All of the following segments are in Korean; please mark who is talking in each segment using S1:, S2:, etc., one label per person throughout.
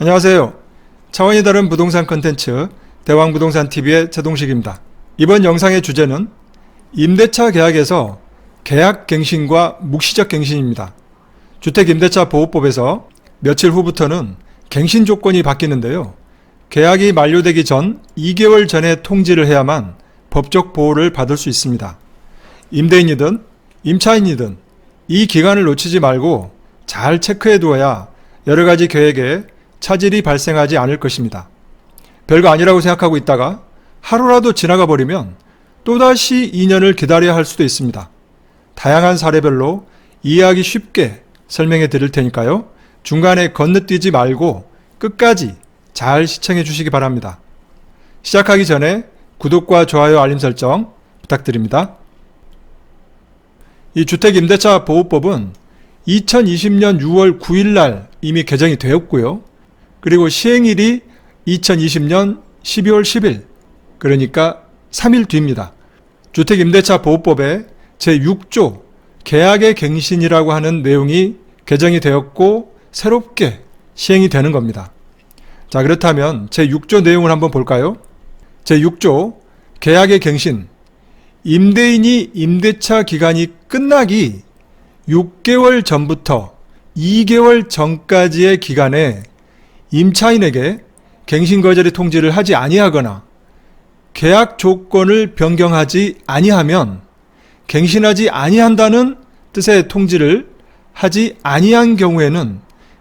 S1: 안녕하세요. 차원이 다른 부동산 컨텐츠 대왕부동산TV의 최동식입니다. 이번 영상의 주제는 임대차 계약에서 계약갱신과 묵시적 갱신입니다. 주택임대차보호법에서 며칠 후부터는 갱신 조건이 바뀌는데요. 계약이 만료되기 전 2개월 전에 통지를 해야만 법적 보호를 받을 수 있습니다. 임대인이든 임차인이든 이 기간을 놓치지 말고 잘 체크해 두어야 여러가지 계획에 차질이 발생하지 않을 것입니다. 별거 아니라고 생각하고 있다가 하루라도 지나가 버리면 또다시 2년을 기다려야 할 수도 있습니다. 다양한 사례별로 이해하기 쉽게 설명해 드릴 테니까요. 중간에 건너뛰지 말고 끝까지 잘 시청해 주시기 바랍니다. 시작하기 전에 구독과 좋아요, 알림 설정 부탁드립니다. 이 주택임대차보호법은 2020년 6월 9일 날 이미 개정이 되었고요. 그리고 시행일이 2020년 12월 10일, 그러니까 3일 뒤입니다. 주택임대차보호법의 제6조 계약의 갱신이라고 하는 내용이 개정이 되었고 새롭게 시행이 되는 겁니다. 자, 그렇다면 제6조 내용을 한번 볼까요? 제6조 계약의 갱신. 임대인이 임대차 기간이 끝나기 6개월 전부터 2개월 전까지의 기간에 임차인에게 갱신 거절의 통지를 하지 아니하거나 계약 조건을 변경하지 아니하면 갱신하지 아니한다는 뜻의 통지를 하지 아니한 경우에는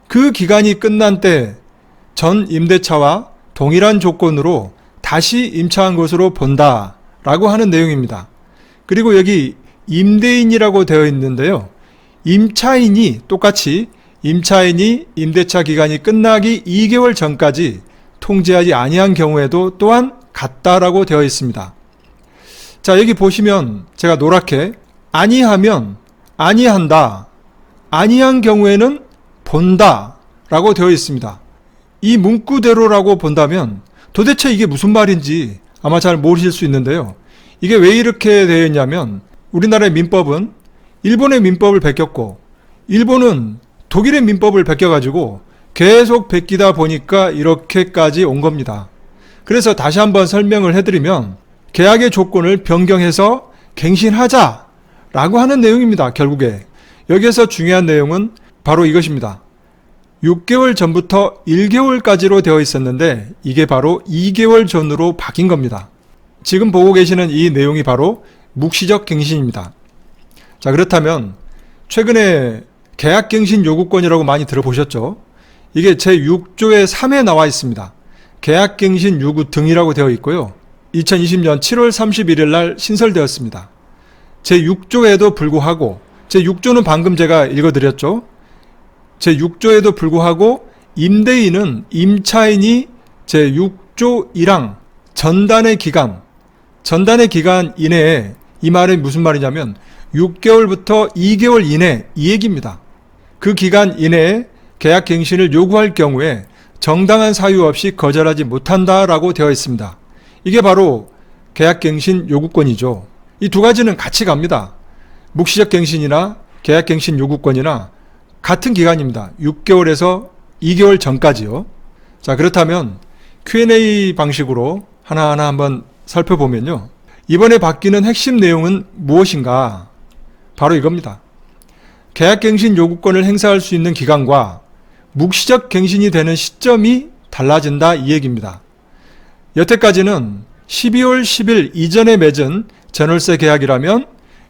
S1: 그 기간이 끝난 때 전 임대차와 동일한 조건으로 다시 임차한 것으로 본다라고 하는 내용입니다. 그리고 여기 임대인이라고 되어 있는데요. 임차인이 똑같이 임차인이 임대차 기간이 끝나기 2개월 전까지 통지하지 아니한 경우에도 또한 같다라고 되어 있습니다. 자, 여기 보시면 제가 노랗게 아니하면 아니한다, 아니한 경우에는 본다 라고 되어 있습니다. 이 문구대로라고 본다면 도대체 이게 무슨 말인지 아마 잘 모르실 수 있는데요. 이게 왜 이렇게 되어 있냐면 우리나라의 민법은 일본의 민법을 베꼈고 일본은 독일의 민법을 베껴가지고 계속 베끼다 보니까 이렇게까지 온 겁니다. 그래서 다시 한번 설명을 해드리면 계약의 조건을 변경해서 갱신하자 라고 하는 내용입니다. 결국에 여기에서 중요한 내용은 바로 이것입니다. 6개월 전부터 1개월까지로 되어 있었는데 이게 바로 2개월 전으로 바뀐 겁니다. 지금 보고 계시는 이 내용이 바로 묵시적 갱신입니다. 자, 그렇다면 최근에 계약갱신 요구권이라고 많이 들어보셨죠? 이게 제6조의 3에 나와 있습니다. 계약갱신 요구 등이라고 되어 있고요. 2020년 7월 31일 날 신설되었습니다. 제6조에도 불구하고 제6조는 방금 제가 읽어드렸죠. 제6조에도 불구하고 임대인은 임차인이 제6조 1항 전단의 기간 이내에, 이 말은 무슨 말이냐면 6개월부터 2개월 이내 이 얘기입니다. 그 기간 이내에 계약갱신을 요구할 경우에 정당한 사유 없이 거절하지 못한다라고 되어 있습니다. 이게 바로 계약갱신 요구권이죠. 이 두 가지는 같이 갑니다. 묵시적 갱신이나 계약갱신 요구권이나 같은 기간입니다. 6개월에서 2개월 전까지요. 자, 그렇다면 Q&A 방식으로 하나하나 한번 살펴보면요. 이번에 바뀌는 핵심 내용은 무엇인가? 바로 이겁니다. 계약갱신 요구권을 행사할 수 있는 기간과 묵시적 갱신이 되는 시점이 달라진다 이 얘기입니다. 여태까지는 12월 10일 이전에 맺은 전월세 계약이라면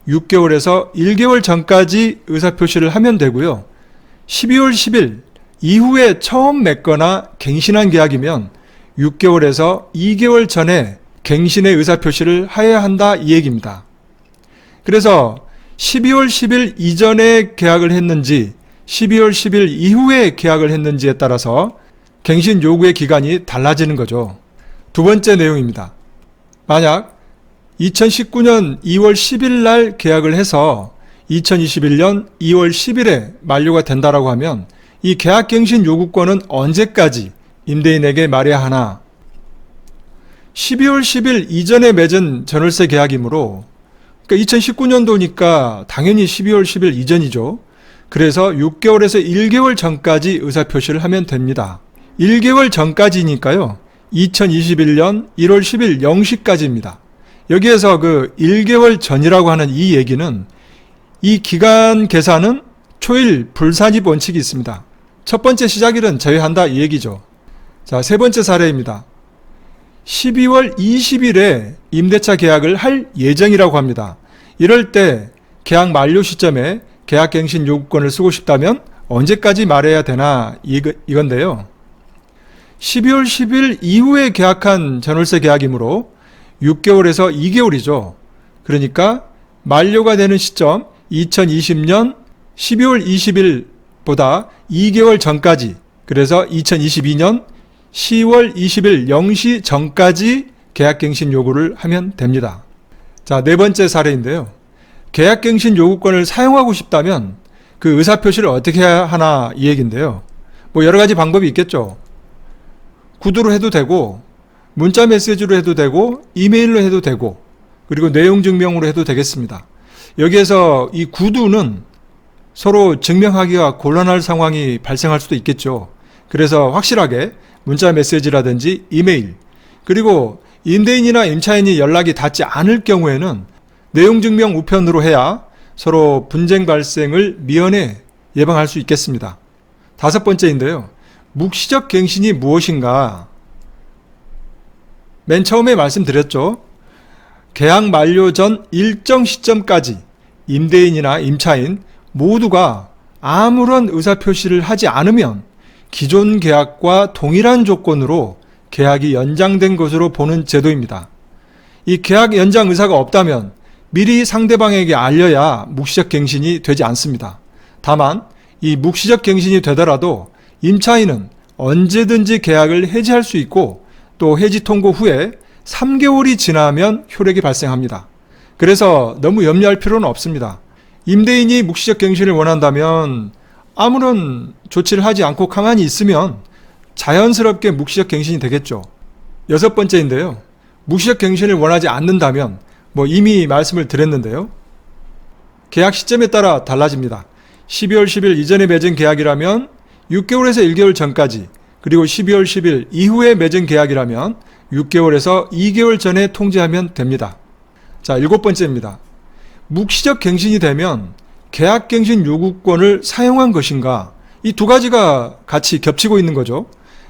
S1: 6개월에서 1개월 전까지 의사표시를 하면 되고요. 12월 10일 이후에 처음 맺거나 갱신한 계약이면 6개월에서 2개월 전에 갱신의 의사표시를 해야 한다 이 얘기입니다. 그래서 12월 10일 이전에 계약을 했는지 12월 10일 이후에 계약을 했는지에 따라서 갱신 요구의 기간이 달라지는 거죠. 두 번째 내용입니다. 만약 2019년 2월 10일 날 계약을 해서 2021년 2월 10일에 만료가 된다라고 하면 이 계약갱신 요구권은 언제까지 임대인에게 말해야 하나? 12월 10일 이전에 맺은 전월세 계약이므로, 그러니까 2019년도니까 당연히 12월 10일 이전이죠. 그래서 6개월에서 1개월 전까지 의사표시를 하면 됩니다. 1개월 전까지니까요. 2021년 1월 10일 0시까지입니다. 여기에서 그 1개월 전이라고 하는 이 얘기는 이 기간 계산은 초일 불산입 원칙이 있습니다. 첫 번째 시작일은 제외한다 이 얘기죠. 자, 세 번째 사례입니다. 12월 20일에 임대차 계약을 할 예정이라고 합니다. 이럴 때 계약 만료 시점에 계약갱신 요구권을 쓰고 싶다면 언제까지 말해야 되나 이건데요. 12월 10일 이후에 계약한 전월세 계약이므로 6개월에서 2개월이죠. 그러니까 만료가 되는 시점 2020년 12월 20일보다 2개월 전까지, 그래서 2022년 10월 20일 0시 전까지 계약갱신 요구를 하면 됩니다. 자, 네 번째 사례인데요. 계약갱신 요구권을 사용하고 싶다면 그 의사표시를 어떻게 해야 하나 이 얘기인데요. 뭐 여러 가지 방법이 있겠죠. 구두로 해도 되고, 문자 메시지로 해도 되고, 이메일로 해도 되고, 그리고 내용 증명으로 해도 되겠습니다. 여기에서 이 구두는 서로 증명하기가 곤란할 상황이 발생할 수도 있겠죠. 그래서 확실하게 문자 메시지라든지 이메일, 그리고 임대인이나 임차인이 연락이 닿지 않을 경우에는 내용 증명 우편으로 해야 서로 분쟁 발생을 미연에 예방할 수 있겠습니다. 다섯 번째인데요. 묵시적 갱신이 무엇인가? 맨 처음에 말씀드렸죠. 계약 만료 전 일정 시점까지 임대인이나 임차인 모두가 아무런 의사표시를 하지 않으면 기존 계약과 동일한 조건으로 계약이 연장된 것으로 보는 제도입니다. 이 계약 연장 의사가 없다면 미리 상대방에게 알려야 묵시적 갱신이 되지 않습니다. 다만 이 묵시적 갱신이 되더라도 임차인은 언제든지 계약을 해지할 수 있고 또 해지 통고 후에 3개월이 지나면 효력이 발생합니다. 그래서 너무 염려할 필요는 없습니다. 임대인이 묵시적 갱신을 원한다면 아무런 조치를 하지 않고 가만히 있으면 자연스럽게 묵시적 갱신이 되겠죠. 여섯 번째인데요. 묵시적 갱신을 원하지 않는다면 이미 말씀을 드렸는데요. 계약 시점에 따라 달라집니다. 12월 10일 이전에 맺은 계약이라면 6개월에서 1개월 전까지, 그리고 12월 10일 이후에 맺은 계약이라면 6개월에서 2개월 전에 통지하면 됩니다. 자, 일곱 번째입니다. 묵시적 갱신이 되면 계약갱신 요구권을 사용한 것인가? 이 두 가지가 같이 겹치고 있는 거죠.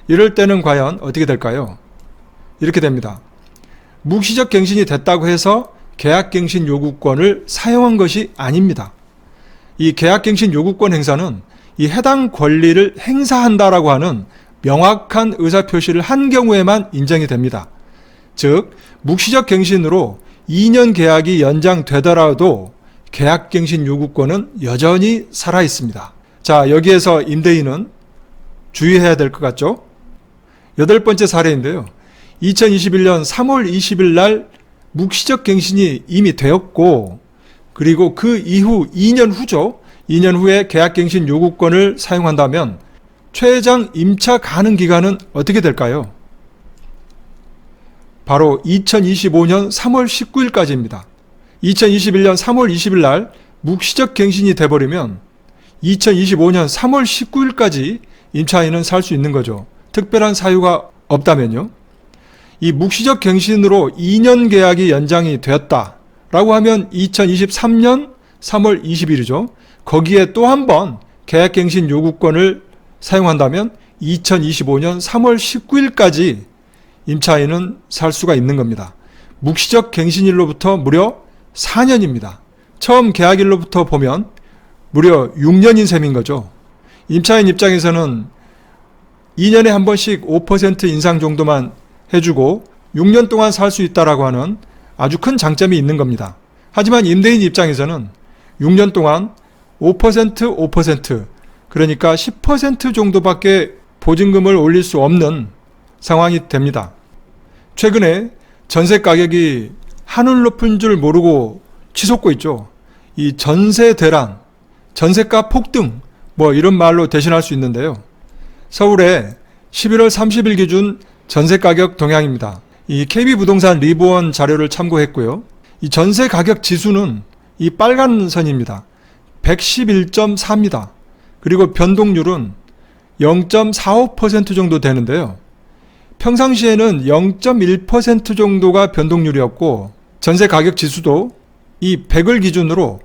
S1: 이럴 때는 과연 어떻게 될까요? 이렇게 됩니다. 묵시적 갱신이 됐다고 해서 계약갱신 요구권을 사용한 것이 아닙니다. 이 계약갱신 요구권 행사는 이 해당 권리를 행사한다라고 하는 명확한 의사표시를 한 경우에만 인정이 됩니다. 즉, 묵시적 갱신으로 2년 계약이 연장되더라도 계약갱신 요구권은 여전히 살아있습니다. 자, 여기에서 임대인은 주의해야 될 것 같죠? 여덟 번째 사례인데요. 2021년 3월 20일 날 묵시적 갱신이 이미 되었고, 그리고 그 이후 2년 후죠. 2년 후에 계약갱신 요구권을 사용한다면 최장 임차 가능 기간은 어떻게 될까요? 바로 2025년 3월 19일까지입니다. 2021년 3월 20일 날 묵시적 갱신이 돼버리면 2025년 3월 19일까지 임차인은 살 수 있는 거죠. 특별한 사유가 없다면요. 이 묵시적 갱신으로 2년 계약이 연장이 되었다라고 하면 2023년 3월 20일이죠. 거기에 또 한 번 계약갱신 요구권을 사용한다면 2025년 3월 19일까지 임차인은 살 수가 있는 겁니다. 묵시적 갱신일로부터 무려 4년입니다. 처음 계약일로부터 보면 무려 6년인 셈인 거죠. 임차인 입장에서는 2년에 한 번씩 5% 인상 정도만 해주고 6년 동안 살 수 있다라고 하는 아주 큰 장점이 있는 겁니다. 하지만 임대인 입장에서는 6년 동안 5%, 그러니까 10% 정도밖에 보증금을 올릴 수 없는 상황이 됩니다. 최근에 전세 가격이 하늘 높은 줄 모르고 치솟고 있죠. 이 전세 대란, 전세가 폭등, 이런 말로 대신할 수 있는데요. 서울의 11월 30일 기준 전세 가격 동향입니다. 이 KB부동산 리브원 자료를 참고했고요. 이 전세 가격 지수는 이 빨간 선입니다. 111.4입니다. 그리고 변동률은 0.45% 정도 되는데요. 평상시에는 0.1% 정도가 변동률이었고 전세 가격 지수도 이 100을 기준으로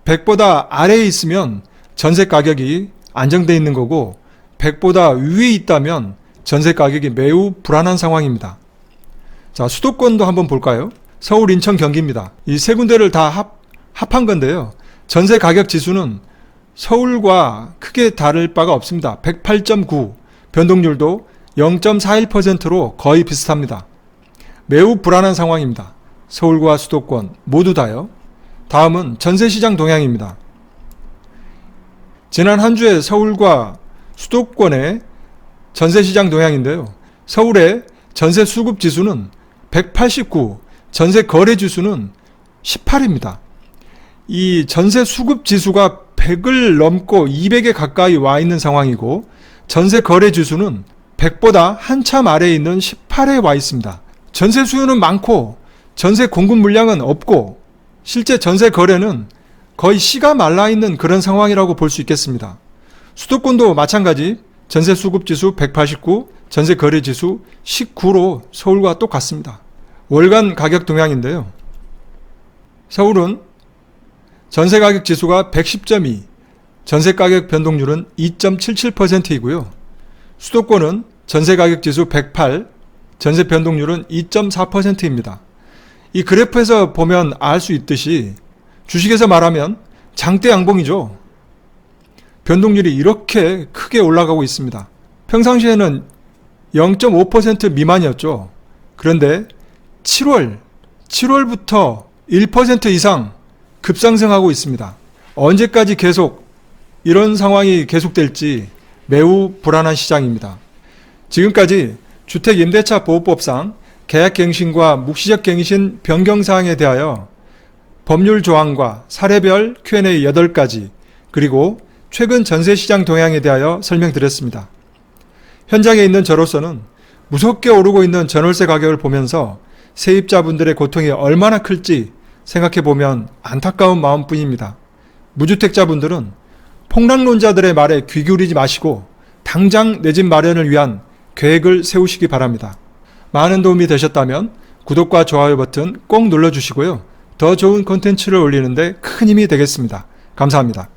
S1: 100보다 아래에 있으면 전세 가격이 안정되어 있는 거고 100보다 위에 있다면 전세 가격이 매우 불안한 상황입니다. 자, 수도권도 한번 볼까요? 서울, 인천, 경기입니다. 이 세 군데를 다 합한 건데요. 전세 가격 지수는 서울과 크게 다를 바가 없습니다. 108.9, 변동률도 0.41%로 거의 비슷합니다. 매우 불안한 상황입니다. 서울과 수도권 모두 다요. 다음은 전세시장 동향입니다. 지난 한 주의 서울과 수도권의 전세시장 동향인데요. 서울의 전세 수급 지수는 189, 전세 거래 지수는 18입니다. 이 전세 수급 지수가 100을 넘고 200에 가까이 와 있는 상황이고 전세 거래 지수는 100보다 한참 아래에 있는 18에 와 있습니다. 전세 수요는 많고 전세 공급 물량은 없고 실제 전세 거래는 거의 씨가 말라 있는 그런 상황이라고 볼 수 있겠습니다. 수도권도 마찬가지 전세 수급 지수 189, 전세 거래 지수 19로 서울과 똑같습니다. 월간 가격 동향인데요. 서울은 전세 가격 지수가 110.2, 전세 가격 변동률은 2.77%이고요. 수도권은 전세 가격 지수 108, 전세 변동률은 2.4%입니다. 이 그래프에서 보면 알 수 있듯이 주식에서 말하면 장대 양봉이죠. 변동률이 이렇게 크게 올라가고 있습니다. 평상시에는 0.5% 미만이었죠. 그런데 7월부터 1% 이상 급상승하고 있습니다. 언제까지 계속 이런 상황이 계속될지 매우 불안한 시장입니다. 지금까지 주택임대차보호법상 계약갱신과 묵시적 갱신 변경사항에 대하여 법률 조항과 사례별 Q&A 8가지 그리고 최근 전세시장 동향에 대하여 설명드렸습니다. 현장에 있는 저로서는 무섭게 오르고 있는 전월세 가격을 보면서 세입자분들의 고통이 얼마나 클지 생각해보면 안타까운 마음뿐입니다. 무주택자분들은 폭락론자들의 말에 귀 기울이지 마시고 당장 내 집 마련을 위한 계획을 세우시기 바랍니다. 많은 도움이 되셨다면 구독과 좋아요 버튼 꼭 눌러주시고요. 더 좋은 콘텐츠를 올리는데 큰 힘이 되겠습니다. 감사합니다.